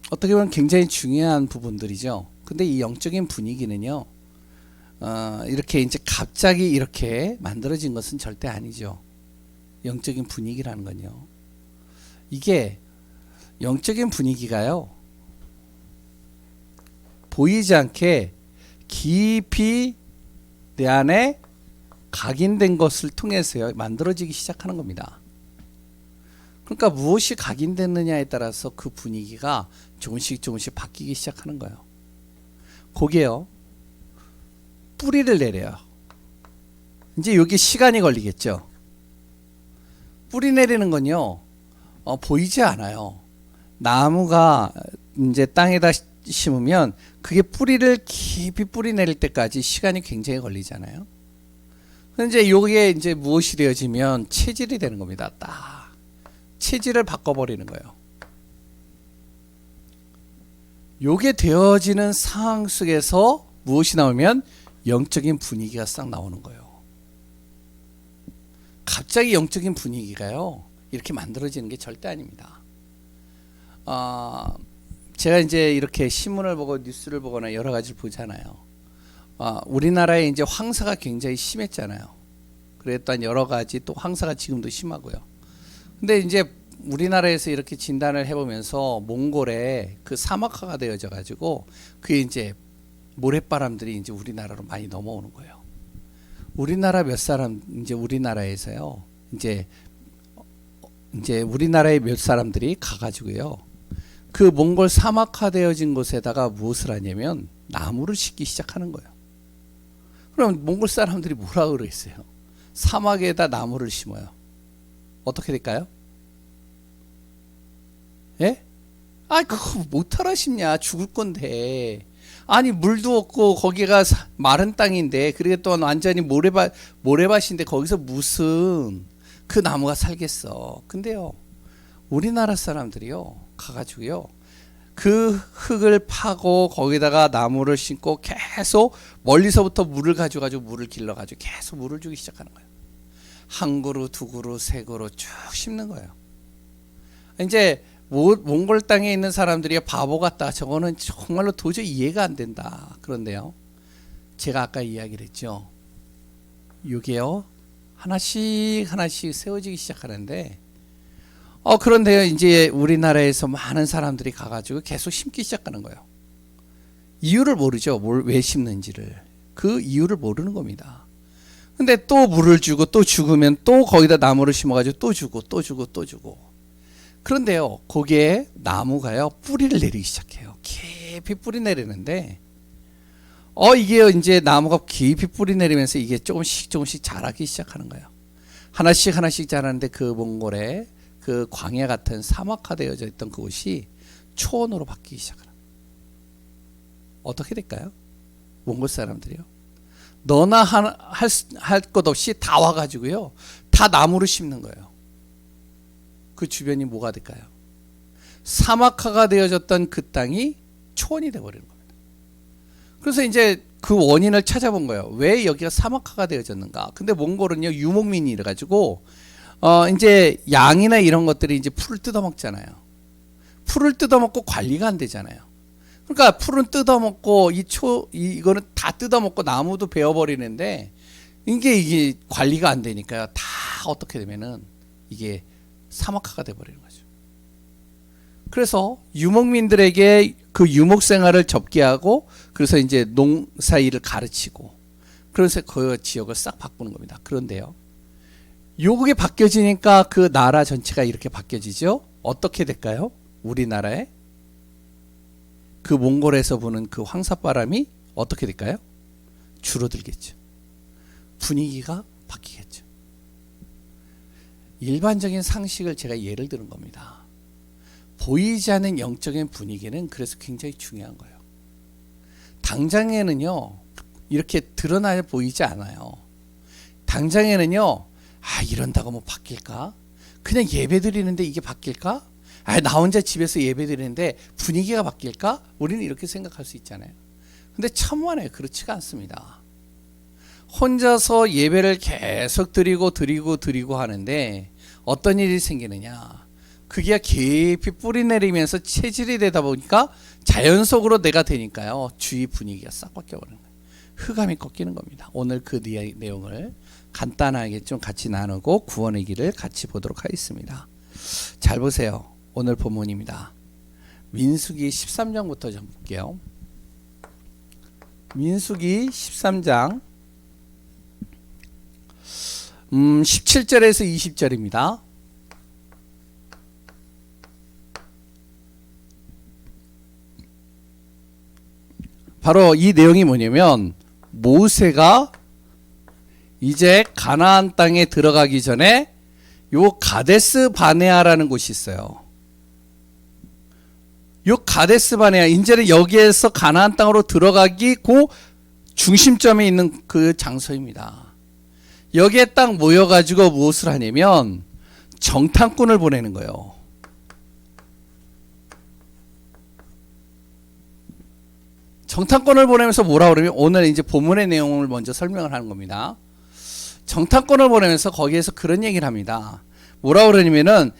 어떻게 보면 굉장히 중요한 부분들이죠. 근데 이 영적인 분위기는요, 이렇게 이제 갑자기 이렇게 만들어진 것은 절대 아니죠. 영적인 분위기라는 건요. 이게 영적인 분위기가요, 보이지 않게 깊이 내 안에 각인된 것을 통해서요, 만들어지기 시작하는 겁니다. 그러니까 무엇이 각인됐느냐에 따라서 그 분위기가 조금씩 바뀌기 시작하는 거예요. 거기에요, 뿌리를 내려요. 이제 여기 시간이 걸리겠죠. 뿌리 내리는 건요, 보이지 않아요. 나무가 이제 땅에다 심으면 그게 뿌리를 깊이 뿌리 내릴 때까지 시간이 굉장히 걸리잖아요. 이제 요게 이제 무엇이 되어지면 체질이 되는 겁니다. 딱 체질을 바꿔버리는 거예요. 요게 되어지는 상황 속에서 무엇이 나오면 영적인 분위기가 싹 나오는 거예요. 갑자기 영적인 분위기가요, 이렇게 만들어지는 게 절대 아닙니다. 제가 이제 이렇게 신문을 보고 뉴스를 보거나 여러 가지를 보잖아요. 우리나라에 이제 황사가 굉장히 심했잖아요. 그랬던 여러 가지 또 황사가 지금도 심하고요. 근데 이제 우리나라에서 이렇게 진단을 해보면서 몽골에 그 사막화가 되어져 가지고 그게 이제 모래바람들이 이제 우리나라로 많이 넘어오는 거예요. 우리나라 몇 사람 이제 우리나라에서요, 이제 우리나라의 몇 사람들이 가가지고요, 그 몽골 사막화 되어진 곳에다가 무엇을 하냐면 나무를 심기 시작하는 거예요. 그럼 몽골 사람들이 뭐라 그랬어요? 사막에다 나무를 심어요. 어떻게 될까요? 예? 아, 그거 못하라 심냐? 죽을 건데. 아니, 물도 없고 거기가 마른 땅인데, 그리고 또 완전히 모래밭인데 거기서 무슨 그 나무가 살겠어. 근데요, 우리나라 사람들이요, 가가지고요, 그 흙을 파고 거기다가 나무를 심고 계속 멀리서부터 물을 가져가지고 물을 길러가지고 계속 물을 주기 시작하는 거예요. 한 그루, 두 그루, 세 그루 쭉 심는 거예요. 이제 몽골 땅에 있는 사람들이 바보 같다, 저거는 정말로 도저히 이해가 안 된다. 그런데요, 제가 아까 이야기를 했죠. 이게요, 하나씩 세워지기 시작하는데, 그런데요, 이제 우리나라에서 많은 사람들이 가가지고 계속 심기 시작하는 거예요. 이유를 모르죠. 왜 심는지를. 그 이유를 모르는 겁니다. 근데 또 물을 주고 또 죽으면 또 거기다 나무를 심어가지고 또 주고. 그런데요, 거기에 나무가요, 뿌리를 내리기 시작해요. 깊이 뿌리 내리는데, 이게 이제 나무가 깊이 뿌리 내리면서 이게 조금씩 자라기 시작하는 거예요. 하나씩 자라는데 그 몽골에 그 광야 같은 사막화되어져 있던 그곳이 초원으로 바뀌기 시작하는. 어떻게 될까요? 몽골 사람들이요, 너나 할 것 없이 다 와가지고요, 다 나무를 심는 거예요. 그 주변이 뭐가 될까요? 사막화가 되어졌던 그 땅이 초원이 되어버리는 겁니다. 그래서 이제 그 원인을 찾아본 거예요. 왜 여기가 사막화가 되어졌는가? 근데 몽골은요, 유목민이 이래가지고 이제 양이나 이런 것들이 이제 풀을 뜯어먹잖아요. 풀을 뜯어먹고 관리가 안 되잖아요. 그러니까 풀은 뜯어먹고 이거는 다 뜯어먹고 나무도 베어버리는데, 이게 관리가 안 되니까요, 다 어떻게 되면은 이게 사막화가 돼버리는 거죠. 그래서 유목민들에게 그 유목 생활을 접게 하고, 그래서 이제 농사일을 가르치고, 그래서 그 지역을 싹 바꾸는 겁니다. 그런데요, 요게 바뀌어지니까 그 나라 전체가 이렇게 바뀌어지죠. 어떻게 될까요? 우리나라에 그 몽골에서 부는 그 황사바람이 어떻게 될까요? 줄어들겠죠. 분위기가 바뀌겠죠. 일반적인 상식을 제가 예를 드는 겁니다. 보이지 않는 영적인 분위기는 그래서 굉장히 중요한 거예요. 당장에는요, 이렇게 드러나 보이지 않아요. 당장에는요, 이런다고 뭐 바뀔까? 그냥 예배 드리는데 이게 바뀔까? 나 혼자 집에서 예배 드리는데 분위기가 바뀔까? 우리는 이렇게 생각할 수 있잖아요. 근데 천만에 그렇지가 않습니다. 혼자서 예배를 계속 드리고 하는데 어떤 일이 생기느냐? 그게 깊이 뿌리 내리면서 체질이 되다 보니까 자연 속으로 내가 되니까요. 주위 분위기가 싹 바뀌어버리는 거예요. 흑암이 꺾이는 겁니다. 오늘 그 내용을 간단하게 좀 같이 나누고 구원의 길을 같이 보도록 하겠습니다. 잘 보세요. 오늘 본문입니다. 민수기 13장부터 좀 볼게요. 민수기 13장 17절에서 20절입니다. 바로 이 내용이 뭐냐면 모세가 이제 가나안 땅에 들어가기 전에 요 가데스 바네아라는 곳이 있어요. 요 가데스 바네아 이제는 여기에서 가나안 땅으로 들어가기 그 중심점에 있는 그 장소입니다. 여기에 딱 모여가지고 무엇을 하냐면 정탐꾼을 보내는 거예요. 정탐꾼을 보내면서 뭐라 그러면 오늘 이제 본문의 내용을 먼저 설명을 하는 겁니다. 정탐꾼을 보내면서 거기에서 그런 얘기를 합니다. 뭐라 그러냐면은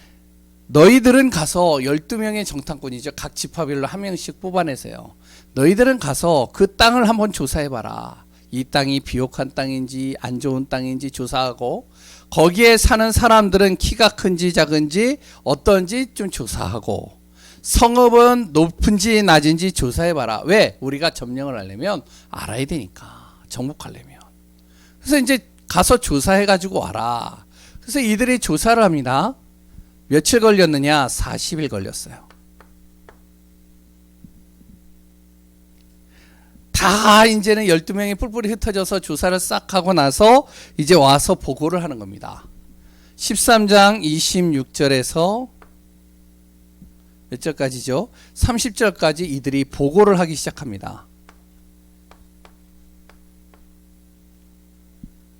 너희들은 가서 12명의 정탐꾼이죠. 각 지파별로 한 명씩 뽑아내세요. 너희들은 가서 그 땅을 한번 조사해봐라. 이 땅이 비옥한 땅인지 안 좋은 땅인지 조사하고 거기에 사는 사람들은 키가 큰지 작은지 어떤지 좀 조사하고 성읍은 높은지 낮은지 조사해봐라. 왜? 우리가 점령을 하려면 알아야 되니까. 정복하려면. 그래서 이제 가서 조사해가지고 와라. 그래서 이들이 조사를 합니다. 며칠 걸렸느냐? 40일 걸렸어요. 다 이제는 12명이 뿔뿔이 흩어져서 조사를 싹 하고 나서 이제 와서 보고를 하는 겁니다. 13장 26절에서 몇 절까지죠? 30절까지 이들이 보고를 하기 시작합니다.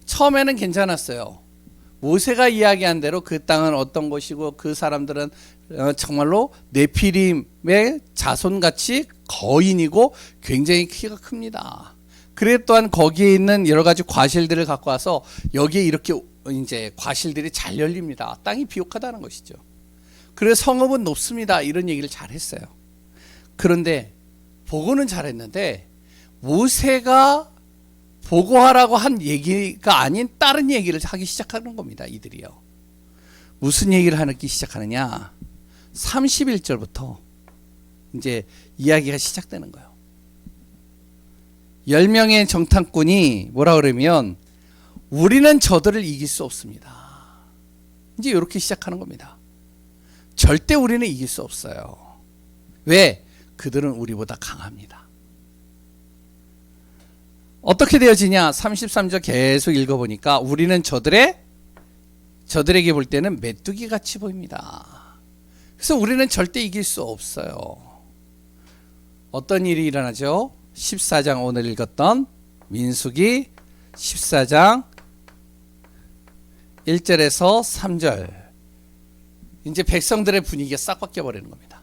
처음에는 괜찮았어요. 모세가 이야기한 대로 그 땅은 어떤 곳이고 그 사람들은 정말로 네피림의 자손같이 거인이고 굉장히 키가 큽니다. 그래 또한 거기에 있는 여러 가지 과실들을 갖고 와서 여기에 이렇게 이제 과실들이 잘 열립니다. 땅이 비옥하다는 것이죠. 그래서 성읍은 높습니다. 이런 얘기를 잘 했어요. 그런데 보고는 잘했는데 모세가 보고하라고 한 얘기가 아닌 다른 얘기를 하기 시작하는 겁니다. 이들이요. 무슨 얘기를 하기 시작하느냐? 31절부터 이제 이야기가 시작되는 거예요. 10명의 정탐꾼이 뭐라 그러면 우리는 저들을 이길 수 없습니다. 이제 이렇게 시작하는 겁니다. 절대 우리는 이길 수 없어요. 왜? 그들은 우리보다 강합니다. 어떻게 되어지냐? 33절 계속 읽어보니까 우리는 저들에게 볼 때는 메뚜기 같이 보입니다. 그래서 우리는 절대 이길 수 없어요. 어떤 일이 일어나죠? 14장 오늘 읽었던 민수기 14장 1절에서 3절 이제 백성들의 분위기가 싹 바뀌어 버리는 겁니다.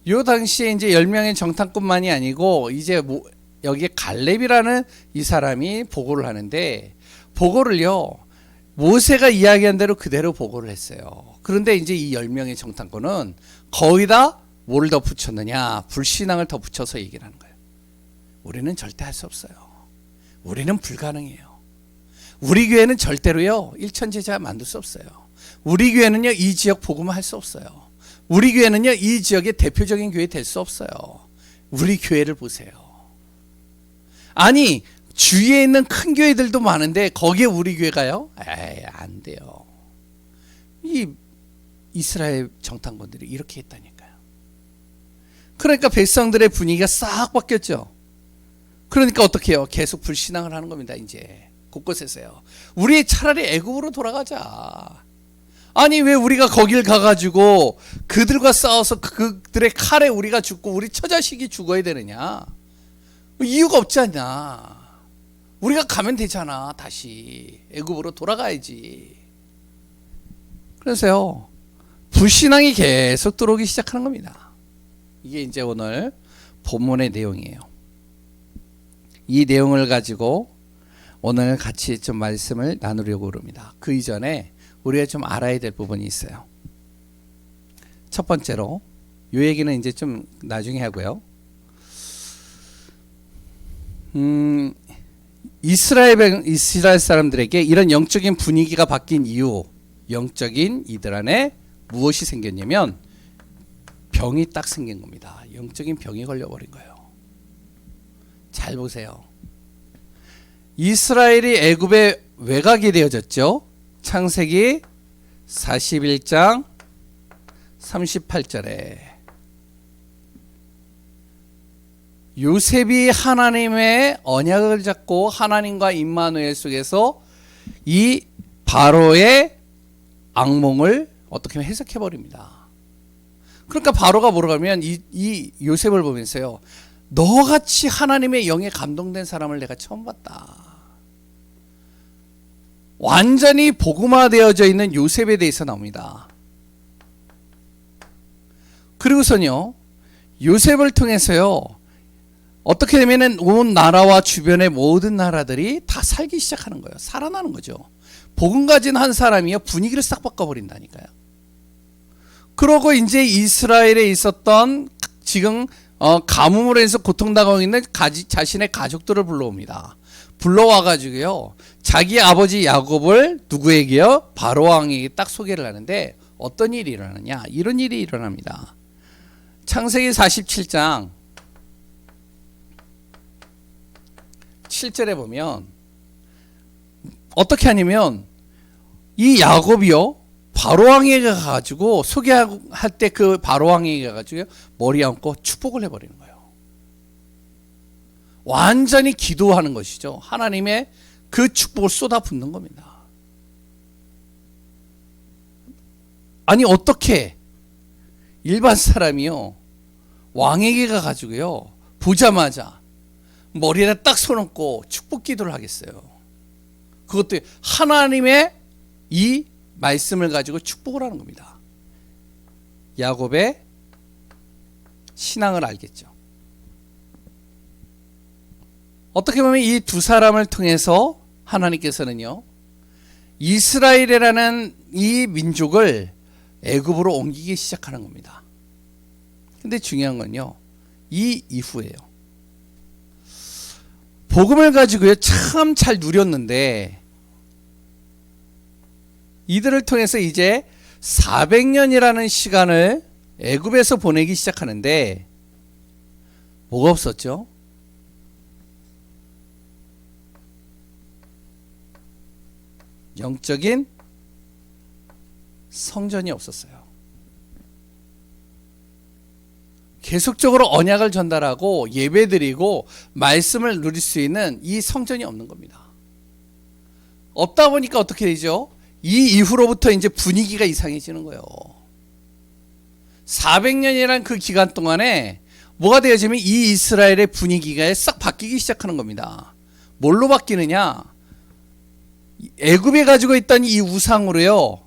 요 당시에 이제 10명의 정탐꾼만이 아니고 이제 여기에 갈렙이라는 이 사람이 보고를 하는데 보고를요 모세가 이야기한 대로 그대로 보고를 했어요. 그런데 이제 이 10명의 정탐꾼은 거기다 뭘 덧붙였느냐? 불신앙을 덧붙여서 얘기를 하는 거예요. 우리는 절대 할 수 없어요. 우리는 불가능해요. 우리 교회는 절대로요 일천제자 만들 수 없어요. 우리 교회는요 이 지역 복음을 할 수 없어요. 우리 교회는요 이 지역의 대표적인 교회 될 수 없어요. 우리 교회를 보세요. 아니 주위에 있는 큰 교회들도 많은데 거기에 우리 교회가요? 에이 안 돼요. 이 이스라엘 정탐꾼들이 이렇게 했다니까요. 그러니까 백성들의 분위기가 싹 바뀌었죠. 그러니까 어떻게 해요? 계속 불신앙을 하는 겁니다. 이제 곳곳에서요. 우리 차라리 애굽으로 돌아가자. 아니 왜 우리가 거길 가가지고 그들과 싸워서 그들의 칼에 우리가 죽고 우리 처자식이 죽어야 되느냐? 이유가 없지 않냐? 우리가 가면 되잖아. 다시 애굽으로 돌아가야지. 그래서요 불신앙이 계속 들어오기 시작하는 겁니다. 이게 이제 오늘 본문의 내용이에요. 이 내용을 가지고 오늘 같이 좀 말씀을 나누려고 합니다. 그 이전에 우리가 좀 알아야 될 부분이 있어요. 첫 번째로 이 얘기는 이제 좀 나중에 하고요. 이스라엘 사람들에게 이런 영적인 분위기가 바뀐 이유, 영적인 이들 안에 무엇이 생겼냐면 병이 딱 생긴 겁니다. 영적인 병이 걸려버린 거예요. 잘 보세요. 이스라엘이 애굽에 외곽이 되어졌죠. 창세기 41장 38절에 요셉이 하나님의 언약을 잡고 하나님과 임마누엘 속에서 이 바로의 악몽을 어떻게 보면 해석해 버립니다. 그러니까 바로가 뭐라고 하면 이 요셉을 보면서요, 너같이 하나님의 영에 감동된 사람을 내가 처음 봤다. 완전히 복음화되어져 있는 요셉에 대해서 나옵니다. 그리고선요, 요셉을 통해서요, 어떻게 되면은 온 나라와 주변의 모든 나라들이 다 살기 시작하는 거예요. 살아나는 거죠. 복음 가진 한 사람이요, 분위기를 싹 바꿔버린다니까요. 그러고 이제 이스라엘에 있었던 지금 가뭄으로 해서 고통당하고 있는 자신의 가족들을 불러옵니다. 불러와가지고요, 자기 아버지 야곱을 누구에게요? 바로 왕에게 딱 소개를 하는데 어떤 일이 일어나냐? 이런 일이 일어납니다. 창세기 47장 7절에 보면 어떻게 하냐면 이 야곱이요, 바로왕에게 가가지고 소개할 때 그 바로왕에게 가가지고 머리 얹고 축복을 해버리는 거예요. 완전히 기도하는 것이죠. 하나님의 그 축복을 쏟아붓는 겁니다. 아니 어떻게 일반 사람이요, 왕에게 가가지고요, 보자마자 머리에다 딱 손얹고 축복 기도를 하겠어요. 그것도 하나님의 이 말씀을 가지고 축복을 하는 겁니다. 야곱의 신앙을 알겠죠. 어떻게 보면 이 두 사람을 통해서 하나님께서는요, 이스라엘이라는 이 민족을 애굽으로 옮기기 시작하는 겁니다. 근데 중요한 건요, 이 이후예요. 복음을 가지고요, 참 잘 누렸는데 이들을 통해서 이제 400년이라는 시간을 애굽에서 보내기 시작하는데 뭐가 없었죠? 영적인 성전이 없었어요. 계속적으로 언약을 전달하고 예배드리고 말씀을 누릴 수 있는 이 성전이 없는 겁니다. 없다 보니까 어떻게 되죠? 이 이후로부터 이제 분위기가 이상해지는 거예요. 400년이란 그 기간 동안에 뭐가 되어지면 이 이스라엘의 분위기가 싹 바뀌기 시작하는 겁니다. 뭘로 바뀌느냐? 애굽에 가지고 있던 이 우상으로요,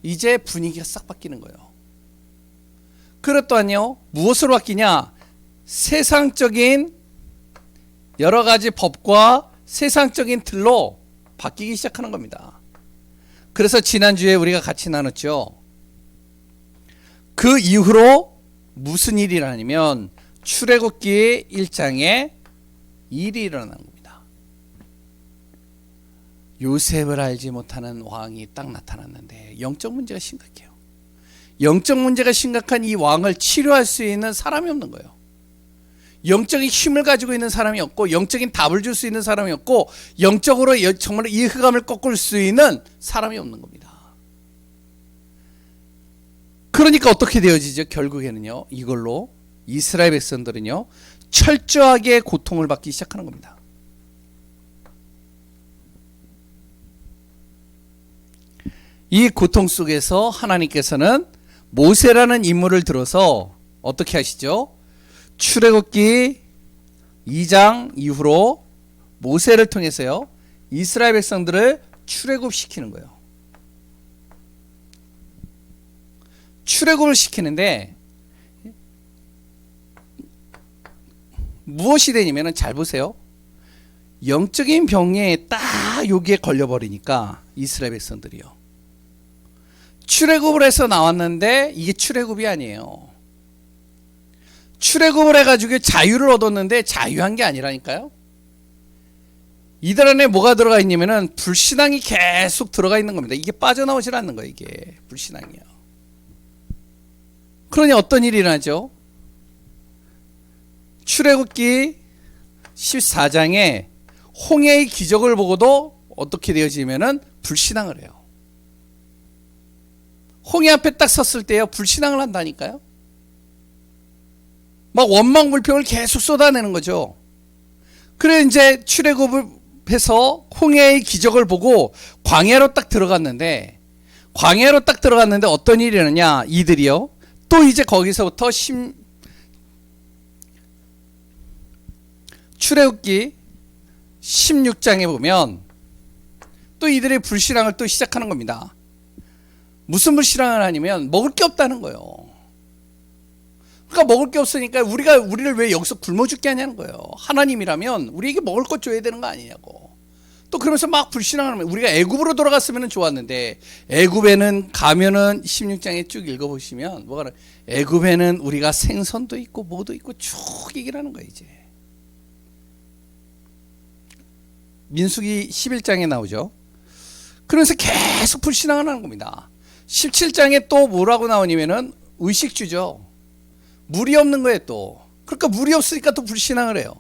이제 분위기가 싹 바뀌는 거예요. 그렇다면요, 무엇으로 바뀌냐? 세상적인 여러 가지 법과 세상적인 틀로 바뀌기 시작하는 겁니다. 그래서 지난주에 우리가 같이 나눴죠. 그 이후로 무슨 일이 일어나냐면 출애굽기 1장에 일이 일어난 겁니다. 요셉을 알지 못하는 왕이 딱 나타났는데 영적 문제가 심각해요. 영적 문제가 심각한 이 왕을 치료할 수 있는 사람이 없는 거예요. 영적인 힘을 가지고 있는 사람이 없고, 영적인 답을 줄 수 있는 사람이 없고, 영적으로 정말 이 흑암을 꺾을 수 있는 사람이 없는 겁니다. 그러니까 어떻게 되어지죠? 결국에는요, 이걸로 이스라엘 백성들은요, 철저하게 고통을 받기 시작하는 겁니다. 이 고통 속에서 하나님께서는 모세라는 인물을 들어서 어떻게 하시죠? 출애굽기 2장 이후로 모세를 통해서요, 이스라엘 백성들을 출애굽시키는 거예요. 출애굽을 시키는데 무엇이 되냐면, 잘 보세요. 영적인 병에 딱 여기에 걸려버리니까 이스라엘 백성들이요, 출애굽을 해서 나왔는데 이게 출애굽이 아니에요. 출애굽을 해가지고 자유를 얻었는데 자유한 게 아니라니까요. 이들 안에 뭐가 들어가 있냐면은 불신앙이 계속 들어가 있는 겁니다. 이게 빠져나오질 않는 거예요. 이게 불신앙이요. 그러니 어떤 일이 일어나죠? 출애굽기 14장에 홍해의 기적을 보고도 어떻게 되어지면은 불신앙을 해요. 홍해 앞에 딱 섰을 때요, 불신앙을 한다니까요. 막 원망불평을 계속 쏟아내는 거죠. 그래 이제 출애굽을 해서 홍해의 기적을 보고 광야로 딱 들어갔는데 어떤 일이 일어나냐, 이들이요. 또 이제 거기서부터 출애굽기 16장에 보면 또 이들의 불신앙을 또 시작하는 겁니다. 무슨 불신앙을 하냐면 먹을 게 없다는 거예요. 그러니까 먹을 게 없으니까 우리를 왜 여기서 굶어 죽게 하냐는 거예요. 하나님이라면 우리에게 먹을 것 줘야 되는 거 아니냐고. 또 그러면서 막 불신앙을 하면, 우리가 애굽으로 돌아갔으면 좋았는데, 애굽에는 가면은 16장에 쭉 읽어보시면 뭐가 애굽에는 우리가 생선도 있고 뭐도 있고 쭉 얘기를 하는 거예요. 이제 민수기 11장에 나오죠. 그러면서 계속 불신앙을 하는 겁니다. 17장에 또 뭐라고 나오냐면은 의식주죠. 물이 없는 거예요. 또 그러니까 물이 없으니까 또 불신앙을 해요.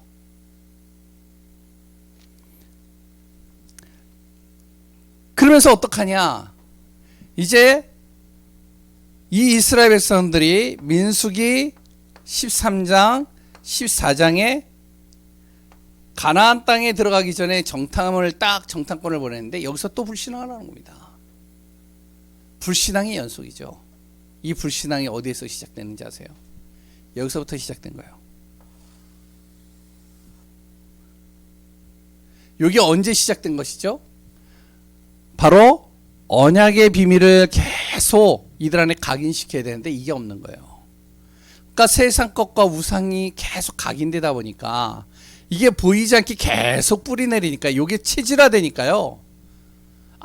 그러면서 어떡하냐, 이제 이 이스라엘 백성들이 민수기 13장 14장에 가나안 땅에 들어가기 전에 정탐권을 보냈는데 여기서 또 불신앙을 하는 겁니다. 불신앙의 연속이죠. 이 불신앙이 어디에서 시작됐는지 아세요? 여기서부터 시작된 거예요. 여기 언제 시작된 것이죠? 바로 언약의 비밀을 계속 이들 안에 각인시켜야 되는데 이게 없는 거예요. 그러니까 세상 것과 우상이 계속 각인되다 보니까 이게 보이지 않게 계속 뿌리 내리니까 이게 체질화되니까요.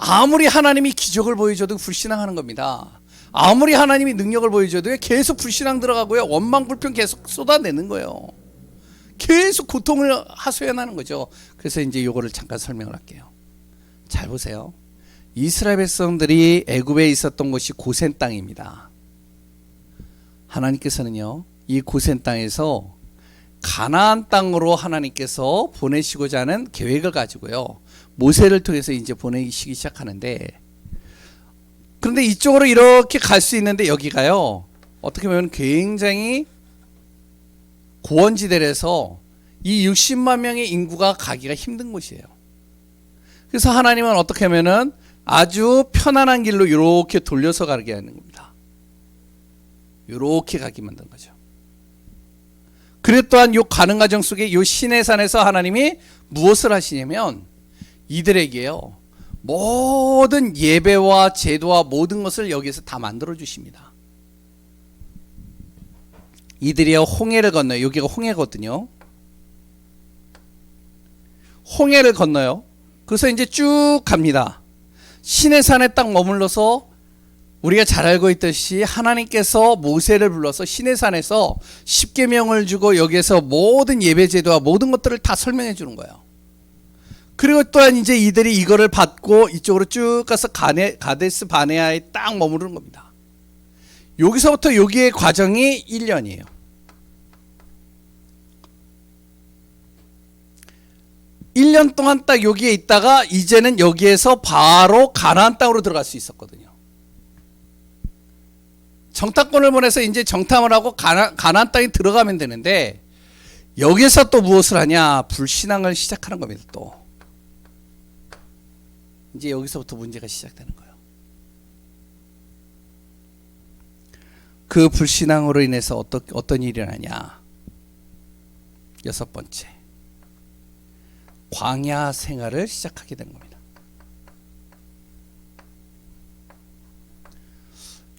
아무리 하나님이 기적을 보여줘도 불신앙하는 겁니다. 아무리 하나님이 능력을 보여줘도 계속 불신앙 들어가고요. 원망불평 계속 쏟아내는 거예요. 계속 고통을 하소연하는 거죠. 그래서 이제 요거를 잠깐 설명을 할게요. 잘 보세요. 이스라엘 백성들이 애굽에 있었던 곳이 고센 땅입니다. 하나님께서는요, 이 고센 땅에서 가나안 땅으로 하나님께서 보내시고자 하는 계획을 가지고요, 모세를 통해서 이제 보내시기 시작하는데, 그런데 이쪽으로 이렇게 갈 수 있는데 여기가요, 어떻게 보면 굉장히 고원지대라서 이 60만 명의 인구가 가기가 힘든 곳이에요. 그래서 하나님은 어떻게 하면은 아주 편안한 길로 이렇게 돌려서 가게 하는 겁니다. 이렇게 가게 만든 거죠. 그래 또한 이 가는 과정 속에 이 시내산에서 하나님이 무엇을 하시냐면 이들에게요, 모든 예배와 제도와 모든 것을 여기서 다 만들어 주십니다. 이들이요, 홍해를 건너요. 여기가 홍해거든요. 홍해를 건너요. 그래서 이제 쭉 갑니다. 시내산에 딱 머물러서 우리가 잘 알고 있듯이 하나님께서 모세를 불러서 시내산에서 십계명을 주고 여기에서 모든 예배제도와 모든 것들을 다 설명해 주는 거예요. 그리고 또한 이제 이들이 이거를 받고 이쪽으로 쭉 가서 가데스 바네아에 딱 머무르는 겁니다. 여기서부터 여기의 과정이 1년이에요. 1년 동안 딱 여기에 있다가 이제는 여기에서 바로 가나안 땅으로 들어갈 수 있었거든요. 정탐권을 보내서 이제 정탐을 하고 가나안 땅에 들어가면 되는데 여기서 또 무엇을 하냐? 불신앙을 시작하는 겁니다. 또 이제 여기서부터 문제가 시작되는 거예요. 그 불신앙으로 인해서 어떤 일이 일어나냐? 6번째, 광야 생활을 시작하게 된 겁니다.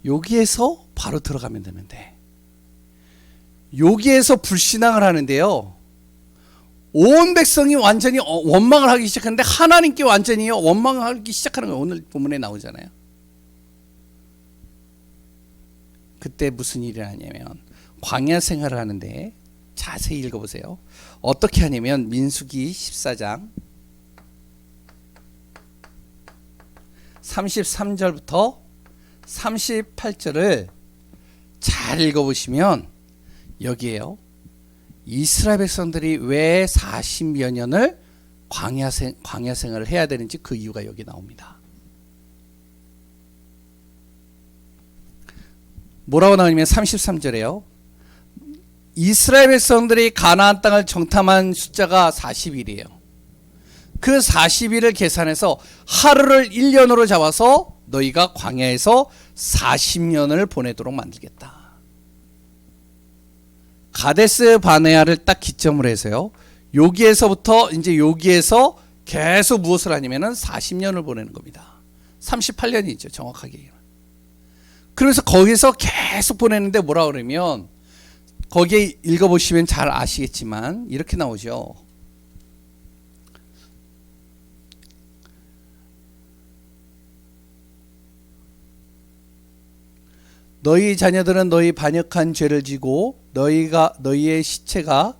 여기에서 바로 들어가면 되는데 여기에서 불신앙을 하는데요, 온 백성이 완전히 원망을 하기 시작하는데 하나님께 완전히 원망을 하기 시작하는 거예요. 오늘 본문에 나오잖아요. 그때 무슨 일이 일어나냐면 광야 생활을 하는데 자세히 읽어보세요. 어떻게 하냐면 민수기 14장 33절부터 38절을 잘 읽어보시면 여기에요. 이스라엘 백성들이 왜 40여 년을 광야 생활을 해야 되는지 그 이유가 여기 나옵니다. 뭐라고 나오냐면 33절에요. 이스라엘 백성들이 가나안 땅을 정탐한 숫자가 40일이에요. 그 40일을 계산해서 하루를 1년으로 잡아서 너희가 광야에서 40년을 보내도록 만들겠다. 가데스 바네아를 딱 기점으로 해서요. 여기에서부터 이제 여기에서 계속 무엇을 하냐면은 40년을 보내는 겁니다. 38년이죠, 정확하게. 그래서 거기서 계속 보내는데 뭐라 그러면 거기에 읽어보시면 잘 아시겠지만 이렇게 나오죠. 너희 자녀들은 너희 반역한 죄를 지고 너희의 시체가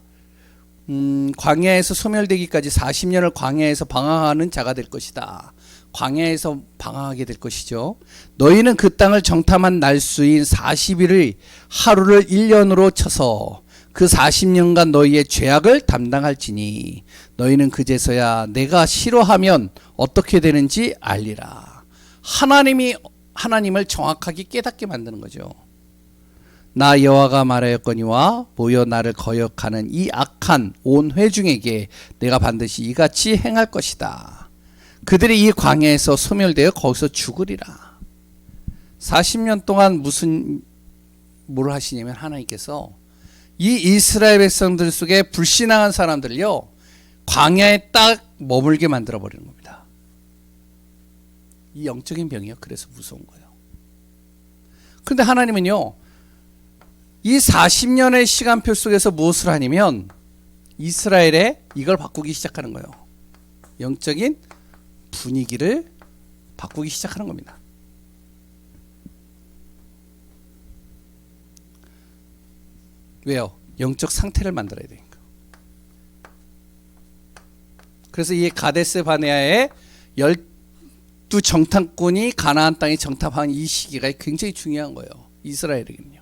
광야에서 소멸되기까지 40년을 광야에서 방황하는 자가 될 것이다. 광야에서 방황하게 될 것이죠. 너희는 그 땅을 정탐한 날수인 40일의 하루를 1년으로 쳐서 그 40년간 너희의 죄악을 담당할지니 너희는 그제서야 내가 싫어하면 어떻게 되는지 알리라. 하나님을 정확하게 깨닫게 만드는 거죠. 나 여호와가 말하였거니와 보여 나를 거역하는 이 악한 온 회중에게 내가 반드시 이같이 행할 것이다. 그들이 이 광야에서 소멸되어 거기서 죽으리라. 40년 동안 뭘 하시냐면 하나님께서 이 이스라엘 백성들 속에 불신앙한 사람들을요 광야에 딱 머물게 만들어 버리는 겁니다. 이 영적인 병이요. 그래서 무서운 거예요. 그런데 하나님은요 이 40년의 시간표 속에서 무엇을 하냐면 이스라엘에 이걸 바꾸기 시작하는 거예요. 영적인 분위기를 바꾸기 시작하는 겁니다. 왜요? 영적 상태를 만들어야 되니까. 그래서 이 가데스 바네아의 12 정탐꾼이 가나안 땅에 정탐한 이 시기가 굉장히 중요한 거예요. 이스라엘에게는요.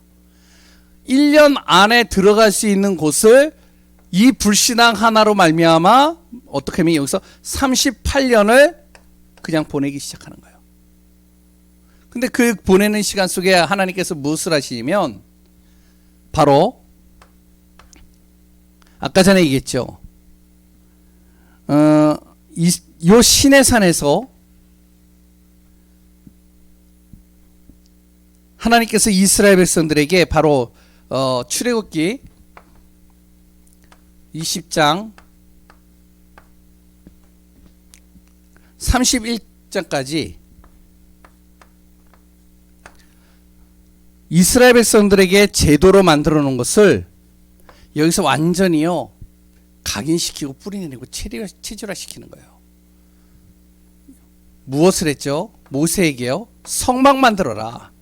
1년 안에 들어갈 수 있는 곳을 이 불신앙 하나로 말미암아 어떻게 하면 여기서 38년을 그냥 보내기 시작하는 거예요. 근데 그 보내는 시간 속에 하나님께서 무엇을 하시냐면 바로 아까 전에 얘기했죠. 요 시내산에서 하나님께서 이스라엘 백성들에게 바로 출애굽기 20장 31장까지 이스라엘 백성들에게 제도로 만들어 놓은 것을 여기서 완전히요 각인시키고 뿌리내리고 체질화시키는 거예요. 무엇을 했죠? 모세에게요 성막 만들어라.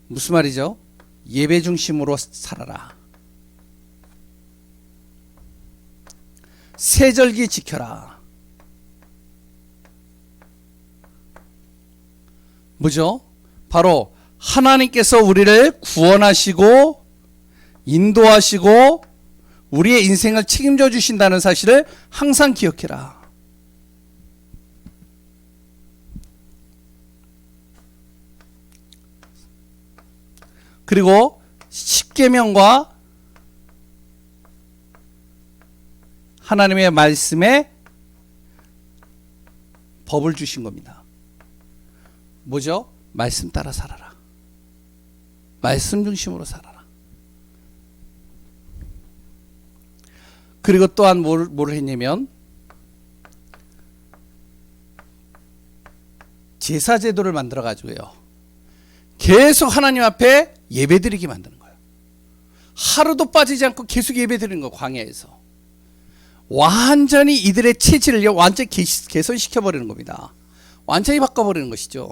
무슨 말이죠? 예배 중심으로 살아라. 세절기 지켜라. 뭐죠? 바로 하나님께서 우리를 구원하시고 인도하시고 우리의 인생을 책임져 주신다는 사실을 항상 기억해라. 그리고 십계명과 하나님의 말씀에 법을 주신 겁니다. 뭐죠? 말씀 따라 살아라. 말씀 중심으로 살아라. 그리고 또한 뭘 했냐면 제사 제도를 만들어 가지고요. 계속 하나님 앞에 예배드리게 만드는 거예요. 하루도 빠지지 않고 계속 예배드리는 거예요. 광야에서. 완전히 이들의 체질을 완전히 개선시켜버리는 겁니다. 완전히 바꿔버리는 것이죠.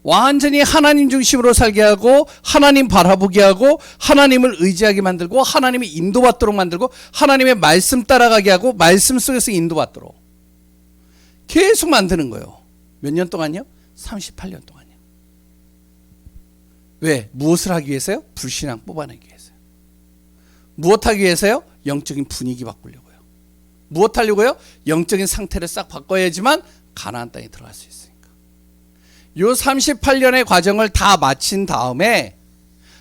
완전히 하나님 중심으로 살게 하고 하나님 바라보게 하고 하나님을 의지하게 만들고 하나님이 인도받도록 만들고 하나님의 말씀 따라가게 하고 말씀 속에서 인도받도록 계속 만드는 거예요. 몇 년 동안요? 38년 동안요. 왜? 무엇을 하기 위해서요? 불신앙 뽑아내기 위해서요. 무엇 하기 위해서요? 영적인 분위기 바꾸려고요. 무엇 하려고요? 영적인 상태를 싹 바꿔야지만 가나안 땅에 들어갈 수 있으니까. 요 38년의 과정을 다 마친 다음에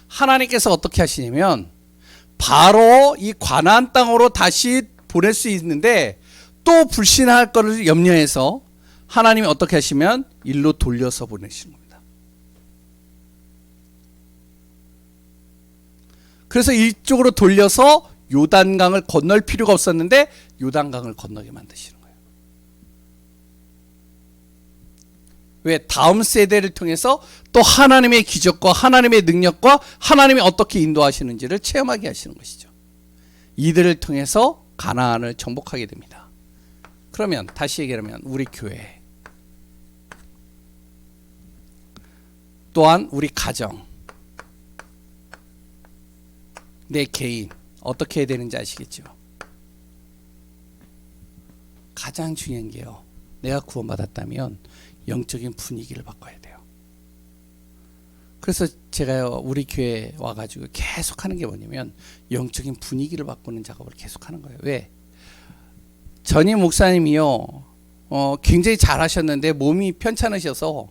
하나님께서 어떻게 하시냐면 바로 이 가나안 땅으로 다시 보낼 수 있는데 또 불신할 것을 염려해서 하나님이 어떻게 하시면 일로 돌려서 보내시는 겁니다. 그래서 이쪽으로 돌려서 요단강을 건널 필요가 없었는데 요단강을 건너게 만드시는 거예요. 왜? 다음 세대를 통해서 또 하나님의 기적과 하나님의 능력과 하나님이 어떻게 인도하시는지를 체험하게 하시는 것이죠. 이들을 통해서 가나안을 정복하게 됩니다. 그러면 다시 얘기하면 우리 교회 또한 우리 가정 내 개인 어떻게 해야 되는지 아시겠죠? 가장 중요한 게요. 내가 구원받았다면 영적인 분위기를 바꿔야 돼요. 그래서 제가요 우리 교회에 와가지고 계속 하는 게 뭐냐면 영적인 분위기를 바꾸는 작업을 계속 하는 거예요. 왜? 전임 목사님이요 굉장히 잘하셨는데 몸이 편찮으셔서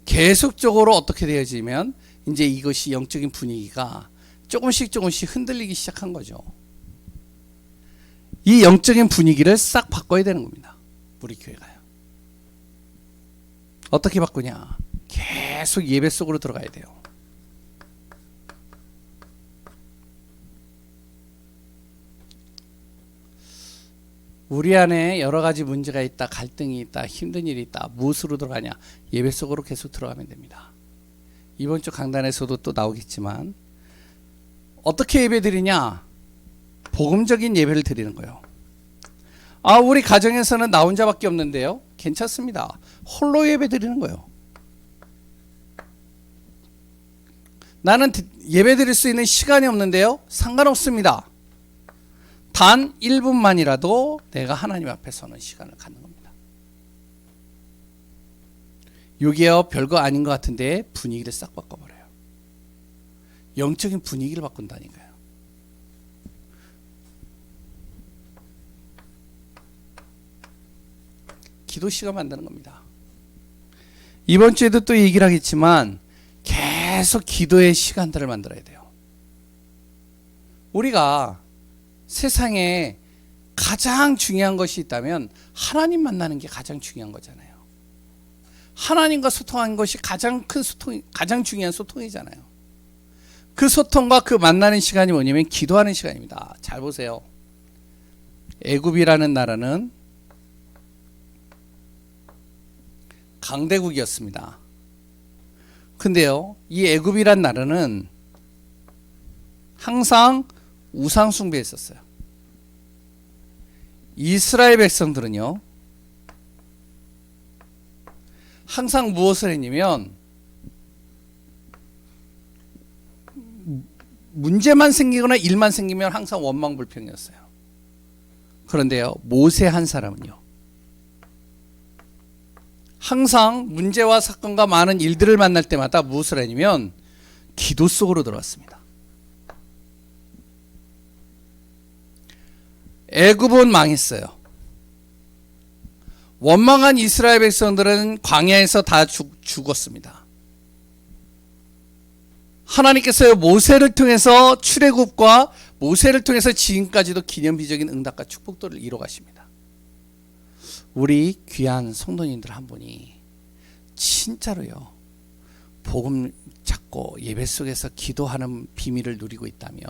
계속적으로 어떻게 되어지면 이제 이것이 영적인 분위기가 조금씩 흔들리기 시작한 거죠. 이 영적인 분위기를 싹 바꿔야 되는 겁니다. 우리 교회가요. 어떻게 바꾸냐? 계속 예배 속으로 들어가야 돼요. 우리 안에 여러 가지 문제가 있다, 갈등이 있다, 힘든 일이 있다. 무엇으로 들어가냐? 예배 속으로 계속 들어가면 됩니다. 이번 주 강단에서도 또 나오겠지만 어떻게 예배 드리냐? 복음적인 예배를 드리는 거예요. 아, 우리 가정에서는 나 혼자밖에 없는데요. 괜찮습니다. 홀로 예배 드리는 거예요. 나는 예배 드릴 수 있는 시간이 없는데요. 상관없습니다. 단 1분만이라도 내가 하나님 앞에 서는 시간을 갖는 겁니다. 이게요 별거 아닌 것 같은데 분위기를 싹 바꿔버려요. 영적인 분위기를 바꾼다니까요. 기도 시간 만드는 겁니다. 이번 주에도 또 얘기를 하겠지만 계속 기도의 시간들을 만들어야 돼요. 우리가 세상에 가장 중요한 것이 있다면 하나님 만나는 게 가장 중요한 거잖아요. 하나님과 소통하는 것이 가장 큰 소통, 가장 중요한 소통이잖아요. 그 소통과 그 만나는 시간이 뭐냐면 기도하는 시간입니다. 잘 보세요. 애굽이라는 나라는 강대국이었습니다. 근데요, 이 애굽이란 나라는 항상 우상 숭배했었어요. 이스라엘 백성들은요, 항상 무엇을 했냐면 문제만 생기거나 일만 생기면 항상 원망불평이었어요. 그런데요, 모세 한 사람은요, 항상 문제와 사건과 많은 일들을 만날 때마다 무엇을 하냐면 기도 속으로 들어왔습니다. 애굽은 망했어요. 원망한 이스라엘 백성들은 광야에서 다 죽었습니다. 하나님께서 모세를 통해서 출애굽과 모세를 통해서 지금까지도 기념비적인 응답과 축복들을 이뤄 가십니다. 우리 귀한 성도님들 한 분이 진짜로요 복음 찾고 예배 속에서 기도하는 비밀을 누리고 있다면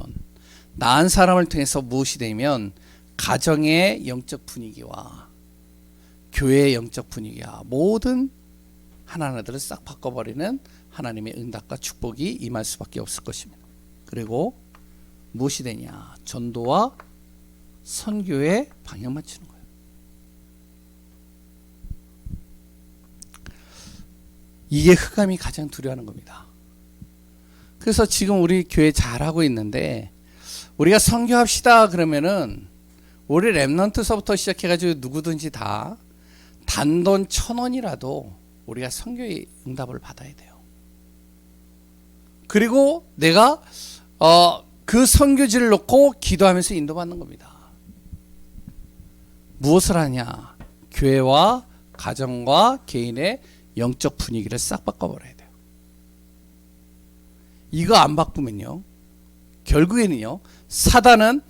나은 사람을 통해서 무엇이 되면 가정의 영적 분위기와 교회의 영적 분위기와 모든 하나하나들을 싹 바꿔버리는 하나님의 응답과 축복이 임할 수밖에 없을 것입니다. 그리고 무엇이 되냐? 전도와 선교에 방향 맞추는 거예요. 이게 흑암이 가장 두려워하는 겁니다. 그래서 지금 우리 교회 잘하고 있는데 우리가 선교합시다 그러면은 우리 랩넌트서부터 시작해가지고 누구든지 다 단돈 1,000원이라도 우리가 선교의 응답을 받아야 돼요. 그리고 내가 그 선교지를 놓고 기도하면서 인도받는 겁니다. 무엇을 하냐? 교회와 가정과 개인의 영적 분위기를 싹 바꿔버려야 돼요. 이거 안 바꾸면요, 결국에는요, 사단은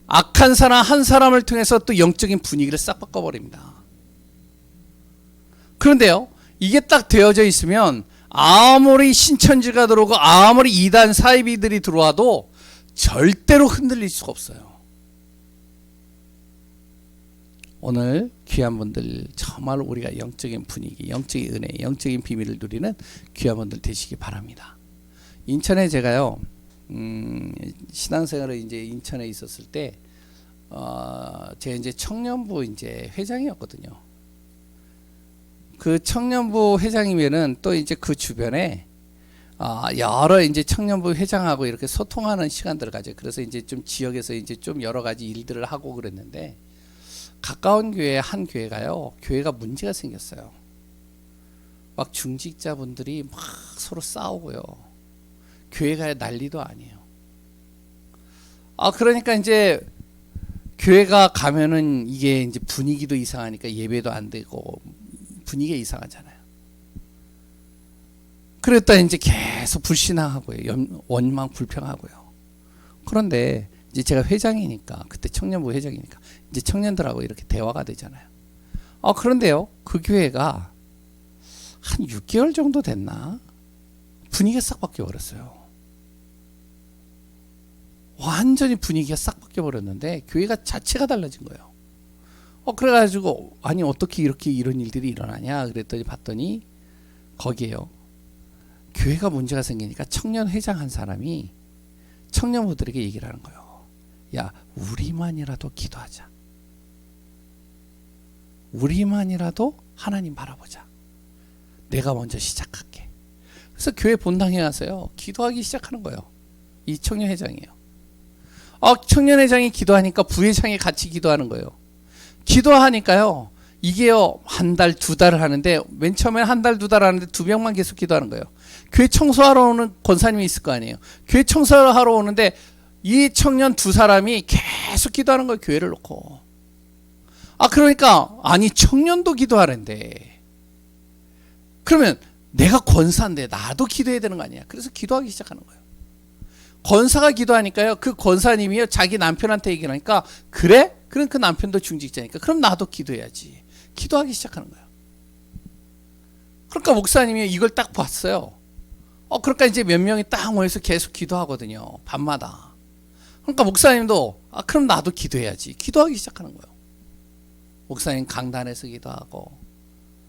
악한 사람 한 사람을 통해서 또 영적인 분위기를 싹 바꿔버립니다. 그런데요, 이게 딱 되어져 있으면 아무리 신천지가 들어오고 아무리 이단 사이비들이 들어와도 절대로 흔들릴 수가 없어요. 오늘 귀한 분들 정말 우리가 영적인 분위기, 영적인 은혜, 영적인 비밀을 누리는 귀한 분들 되시기 바랍니다. 인천에 제가요, 신앙생활을 이제 인천에 있었을 때, 제가 이제 청년부 이제 회장이었거든요. 그 청년부 회장이면은 또 이제 그 주변에 여러 이제 청년부 회장하고 이렇게 소통하는 시간들을 가져요. 그래서 이제 좀 지역에서 이제 좀 여러 가지 일들을 하고 그랬는데, 가까운 교회 한 교회가요, 교회가 문제가 생겼어요. 막 중직자분들이 막 서로 싸우고요. 교회가 난리도 아니에요. 그러니까 이제 교회가 가면은 이게 이제 분위기도 이상하니까 예배도 안 되고 분위기가 이상하잖아요. 그랬다 이제 계속 불신앙하고요. 원망 불평하고요. 그런데 이제 제가 회장이니까, 그때 청년부 회장이니까 이제 청년들하고 이렇게 대화가 되잖아요. 그런데요, 그 교회가 한 6개월 정도 됐나? 분위기가 싹 바뀌어 버렸어요. 완전히 분위기가 싹 바뀌어 버렸는데 교회가 자체가 달라진 거예요. 그래가지고 아니 어떻게 이렇게 이런 일들이 일어나냐 그랬더니 봤더니 거기에요, 교회가 문제가 생기니까 청년 회장 한 사람이 청년부들에게 얘기를 하는 거예요. 야, 우리만이라도 기도하자. 우리만이라도 하나님 바라보자. 내가 먼저 시작할게. 그래서 교회 본당에 가서요, 기도하기 시작하는 거예요. 이 청년 회장이에요. 청년 회장이 기도하니까 부회장이 같이 기도하는 거예요. 기도하니까요, 이게요, 한 달, 두 달을 하는데, 맨 처음에 한 달, 두 달 하는데 2명만 계속 기도하는 거예요. 교회 청소하러 오는 권사님이 있을 거 아니에요. 교회 청소하러 오는데 이 청년 두 사람이 계속 기도하는 거예요, 교회를 놓고. 그러니까 아니 청년도 기도하는데 그러면 내가 권사인데 나도 기도해야 되는 거 아니야. 그래서 기도하기 시작하는 거예요. 권사가 기도하니까요, 그 권사님이요, 자기 남편한테 얘기를 하니까, 그래? 그럼 그 남편도 중직자니까 그럼 나도 기도해야지. 기도하기 시작하는 거예요. 그러니까 목사님이 이걸 딱 봤어요. 그러니까 이제 몇 명이 딱 모여서 계속 기도하거든요, 밤마다. 그러니까 목사님도 그럼 나도 기도해야지. 기도하기 시작하는 거예요. 목사님 강단에서 기도하고,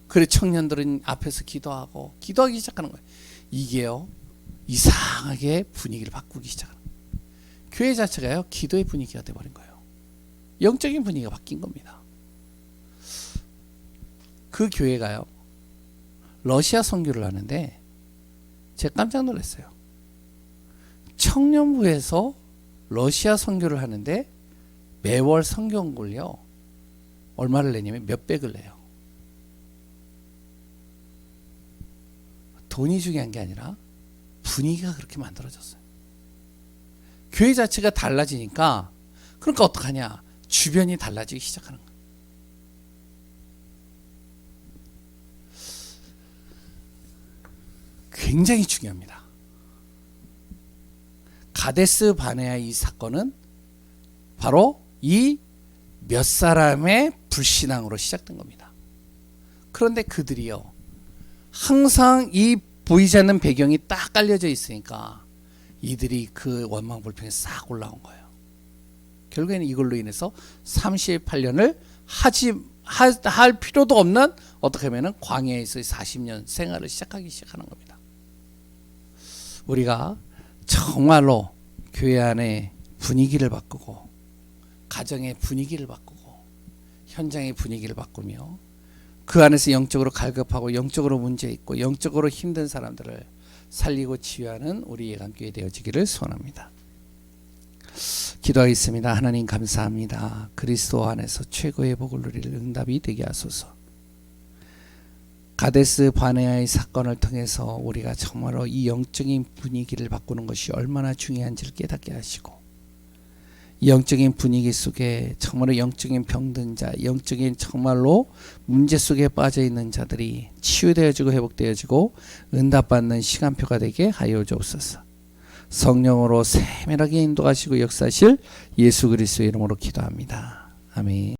그래 청년들은 앞에서 기도하고, 기도하기 시작하는 거예요. 이게요, 이상하게 분위기를 바꾸기 시작하는 거예요. 교회 자체가요, 기도의 분위기가 돼버린 거예요. 영적인 분위기가 바뀐 겁니다. 그 교회가요, 러시아 선교를 하는데 제가 깜짝 놀랐어요. 청년부에서 러시아 선교를 하는데 매월 선교원을요, 얼마를 내냐면 몇백을 내요. 돈이 중요한 게 아니라 분위기가 그렇게 만들어졌어요. 교회 자체가 달라지니까, 그러니까 어떡하냐, 주변이 달라지기 시작하는 거예요. 굉장히 중요합니다. 가데스 바네아 이 사건은 바로 이 몇 사람의 불신앙으로 시작된 겁니다. 그런데 그들이요, 항상 이 보이지 않는 배경이 딱 깔려져 있으니까 이들이 그 원망 불평에 싹 올라온 거예요. 결국에는 이걸로 인해서 38년을 할 필요도 없는, 어떻게 하면은 광야에서 40년 생활을 시작하는 겁니다. 우리가 정말로 교회 안에 분위기를 바꾸고, 가정의 분위기를 바꾸고, 현장의 분위기를 바꾸며, 그 안에서 영적으로 갈급하고 영적으로 문제 있고 영적으로 힘든 사람들을 살리고 치유하는 우리 예감교회 되어지기를 소원합니다. 기도하겠습니다. 하나님 감사합니다. 그리스도 안에서 최고의 복을 누릴 응답이 되게 하소서. 가데스 바네아의 사건을 통해서 우리가 정말로 이 영적인 분위기를 바꾸는 것이 얼마나 중요한지를 깨닫게 하시고, 이 영적인 분위기 속에 정말로 영적인 병든 자, 영적인 정말로 문제 속에 빠져 있는 자들이 치유되어지고 회복되어지고 응답받는 시간표가 되게 하여 주옵소서. 성령으로 세밀하게 인도하시고 역사하실 예수 그리스도의 이름으로 기도합니다. 아멘.